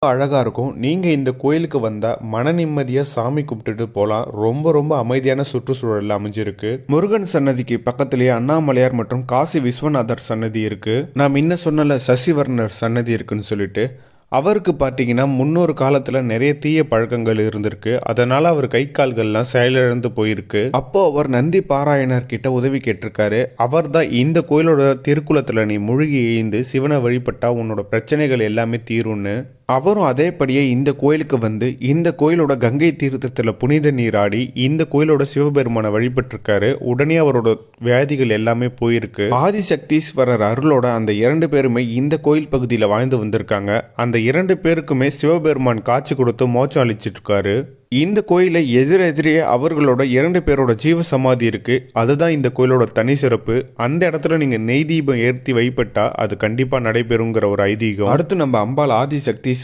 அழகா இருக்கும். நீங்க இந்த கோயிலுக்கு வந்தா மன நிம்மதியா சாமி கும்பிட்டுட்டு போலாம். ரொம்ப ரொம்ப அமைதியான சுற்றுச்சூழல் அமைஞ்சிருக்கு. முருகன் சன்னதிக்கு பக்கத்திலேயே அண்ணாமலையார் மற்றும் காசி விஸ்வநாதர் சன்னதி இருக்கு. நான் முன்ன சொன்னல சசிவர்ணர் சன்னதி இருக்குன்னு சொல்லிட்டு, அவருக்கு பார்த்தீங்கன்னா முன்னொரு காலத்துல நிறைய தீய பழக்கங்கள் இருந்திருக்கு. அதனால அவர் கை கால்கள்லாம் செயலிழந்து போயிருக்கு. அப்போ அவர் நந்தி பாராயணர் கிட்ட உதவி கேட்டிருக்காரு. அவர் தான் இந்த கோயிலோட திருக்குளத்துல நீ மூழ்கி எழுந்து சிவனை வழிபட்டா உன்னோட பிரச்சனைகள் எல்லாமே தீரும்னு. அவரும் அதேபடியே இந்த கோயிலுக்கு வந்து இந்த கோயிலோட கங்கை தீர்த்தத்தில் புனித நீராடி இந்த கோயிலோட சிவபெருமானை வழிபட்டிருக்காரு. உடனே அவரோட வியாதிகள் எல்லாமே போயிருக்கு. ஆதிசக்தீஸ்வரர் அருளோட அந்த 2 பேருமே இந்த கோயில் பகுதியில் வாழ்ந்து வந்திருக்காங்க. அந்த 2 பேருக்குமே சிவபெருமான் காட்சி கொடுத்து மோட்சம் அளிச்சிட்டு இருக்காரு. இந்த கோயிலை எதிரெதிரே அவர்களோட 2 பேரோட ஜீவ சமாதி இருக்கு. அதுதான் இந்த கோயிலோட தனி சிறப்பு. அந்த இடத்துல நீங்க நெய் தீபம் ஏற்றி வைப்பட்டா அது கண்டிப்பா நடைபெறுங்கிற ஒரு ஐதீகம். அடுத்து நம்ம அம்பாள் ஆதிசக்தீஸ்வரி